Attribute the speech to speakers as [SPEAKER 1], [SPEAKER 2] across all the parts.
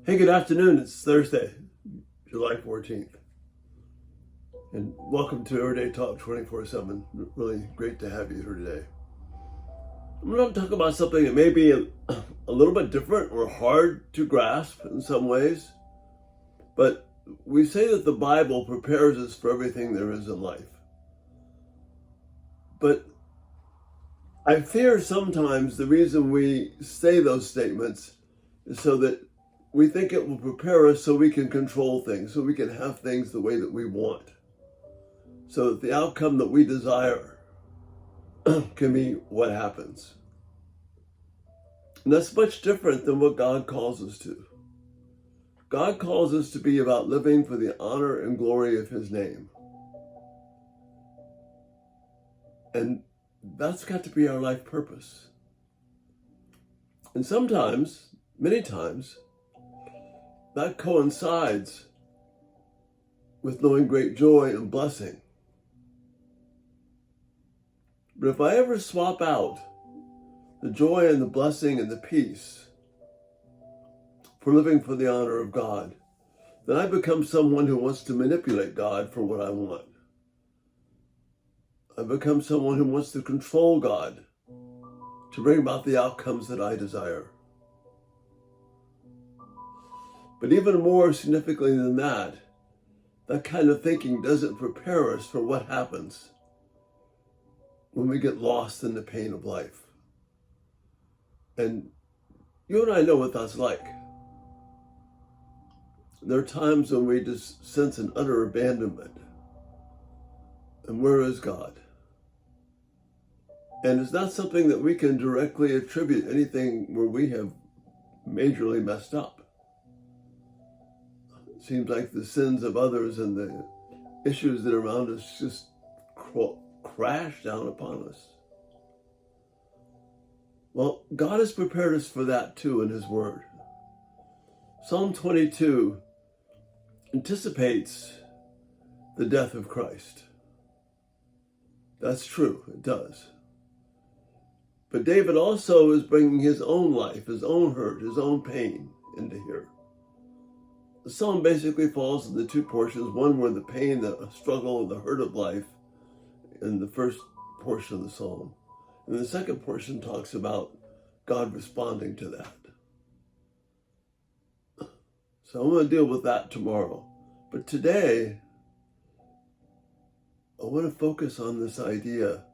[SPEAKER 1] Hey, good afternoon. It's Thursday, July 14th. And welcome to Everyday Talk 24/7. Really great to have you here today. I'm going to talk about something that may be a little bit different or hard to grasp in some ways. But we say that the Bible prepares us for everything there is in life. But I fear sometimes the reason we say those statements is so that we think it will prepare us so we can control things, so we can have things the way that we want, so that the outcome that we desire can be what happens. And that's much different than what God calls us to. God calls us to be about living for the honor and glory of His name. And that's got to be our life purpose. And sometimes, many times, that coincides with knowing great joy and blessing. But if I ever swap out the joy and the blessing and the peace for living for the honor of God, then I become someone who wants to manipulate God for what I want. I become someone who wants to control God to bring about the outcomes that I desire. But even more significantly than that, that kind of thinking doesn't prepare us for what happens when we get lost in the pain of life. And you and I know what that's like. There are times when we just sense an utter abandonment. And where is God? And it's not something that we can directly attribute anything where we have majorly messed up. It seems like the sins of others and the issues that are around us just crash down upon us. Well, God has prepared us for that too in His Word. Psalm 22 anticipates the death of Christ. That's true, it does. But David also is bringing his own life, his own hurt, his own pain into here. The psalm basically falls into two portions, one where the pain, the struggle, and the hurt of life in the first portion of the psalm. And the second portion talks about God responding to that. So I'm going to deal with that tomorrow. But today, I want to focus on this idea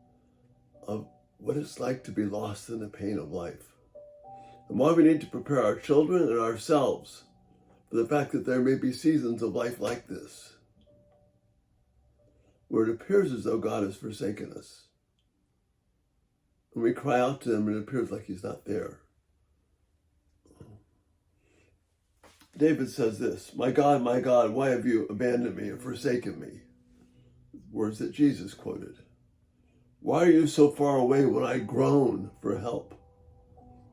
[SPEAKER 1] of what it's like to be lost in the pain of life, and why we need to prepare our children and ourselves for the fact that there may be seasons of life like this, where it appears as though God has forsaken us. When we cry out to Him, it appears like He's not there. David says this, my God, why have you abandoned me and forsaken me? Words that Jesus quoted. Why are you so far away when I groan for help?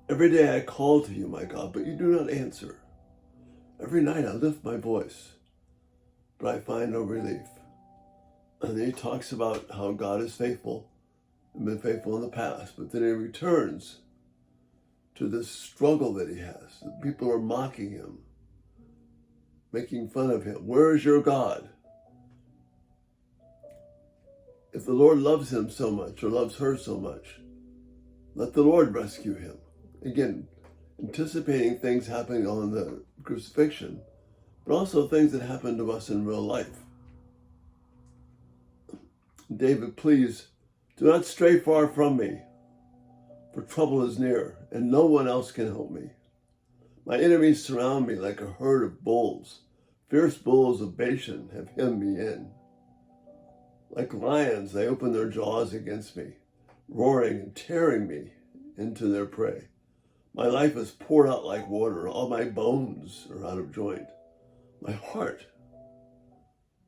[SPEAKER 1] Every day I call to you, my God, but you do not answer. Every night I lift my voice, but I find no relief. And then he talks about how God is faithful and been faithful in the past, but then he returns to this struggle that he has. People are mocking him, making fun of him. Where is your God? If the Lord loves him so much or loves her so much, let the Lord rescue him. Again, anticipating things happening on the crucifixion, but also things that happen to us in real life. David, please do not stray far from me, for trouble is near, and no one else can help me. My enemies surround me like a herd of bulls. Fierce bulls of Bashan have hemmed me in. Like lions, they open their jaws against me, roaring and tearing me into their prey. My life is poured out like water. All my bones are out of joint. My heart,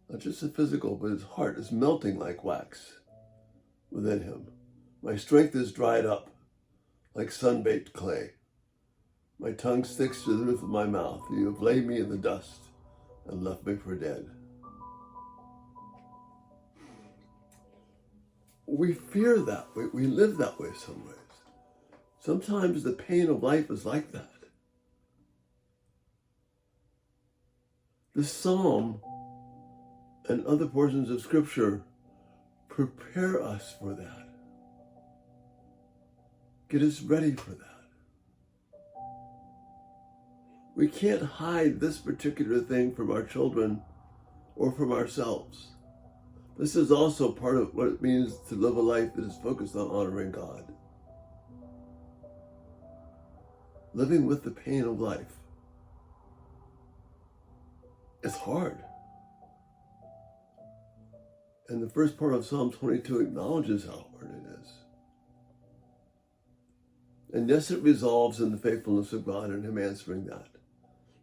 [SPEAKER 1] not just the physical, but his heart is melting like wax within him. My strength is dried up like sun-baked clay. My tongue sticks to the roof of my mouth. You have laid me in the dust and left me for dead. We fear that. We live that way some ways. Sometimes the pain of life is like that. This psalm and other portions of Scripture prepare us for that. Get us ready for that. We can't hide this particular thing from our children or from ourselves. This is also part of what it means to live a life that is focused on honoring God. Living with the pain of life is hard. And the first part of Psalm 22 acknowledges how hard it is. And yes, it resolves in the faithfulness of God and Him answering that.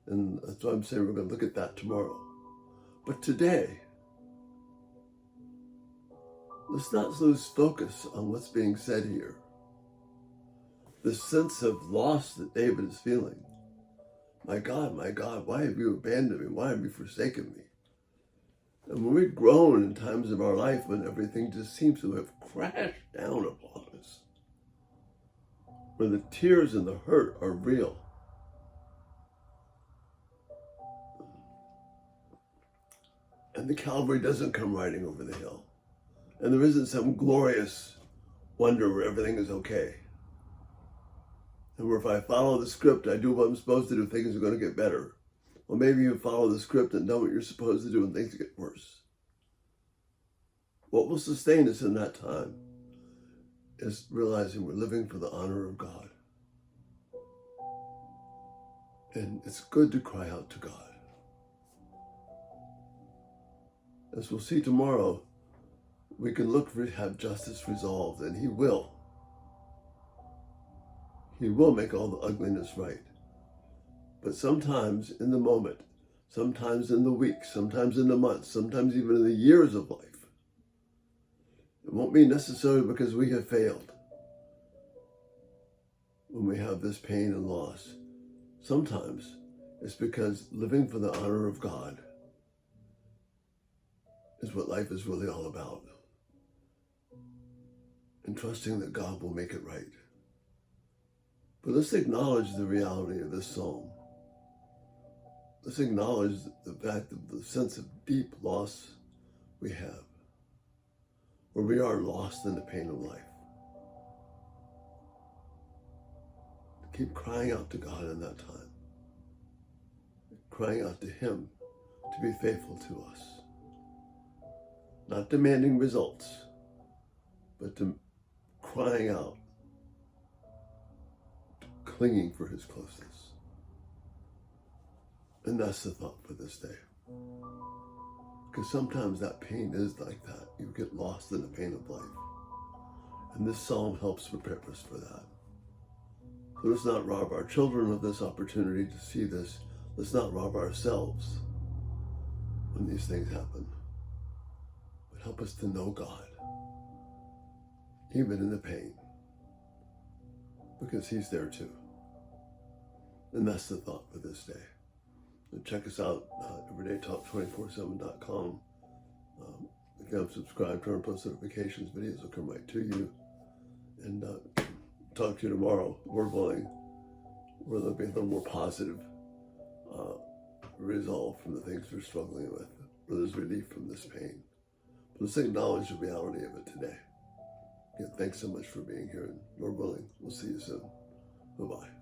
[SPEAKER 1] And that's why I'm saying we're going to look at that tomorrow. But today, let's not lose focus on what's being said here. The sense of loss that David is feeling. My God, why have you abandoned me? Why have you forsaken me? And when we groan in times of our life when everything just seems to have crashed down upon us, when the tears and the hurt are real, and the cavalry doesn't come riding over the hill, and there isn't some glorious wonder where everything is okay, and where if I follow the script, I do what I'm supposed to do, things are going to get better. Well, maybe you follow the script and know what you're supposed to do and things get worse. What will sustain us in that time is realizing we're living for the honor of God. And it's good to cry out to God. As we'll see tomorrow, we can look for have justice resolved, and He will. He will make all the ugliness right. But sometimes in the moment, sometimes in the weeks, sometimes in the months, sometimes even in the years of life, it won't be necessarily because we have failed when we have this pain and loss. Sometimes it's because living for the honor of God is what life is really all about. And trusting that God will make it right. But let's acknowledge the reality of this psalm. Let's acknowledge the fact of the sense of deep loss we have, where we are lost in the pain of life. Keep crying out to God in that time. Crying out to Him to be faithful to us. Not demanding results, but to crying out, clinging for His closeness. And that's the thought for this day. Because sometimes that pain is like that. You get lost in the pain of life. And this psalm helps prepare us for that. So let's not rob our children of this opportunity to see this. Let's not rob ourselves when these things happen. But help us to know God, even in the pain, because He's there too. And that's the thought for this day. And check us out, everydaytalk247.com. Again, subscribe, turn on post notifications, videos will come right to you. And talk to you tomorrow, Lord willing, where there'll be a little more positive resolve from the things we're struggling with, where there's relief from this pain. But let's acknowledge the reality of it today. Again, thanks so much for being here, and Lord willing, we'll see you soon. Bye-bye.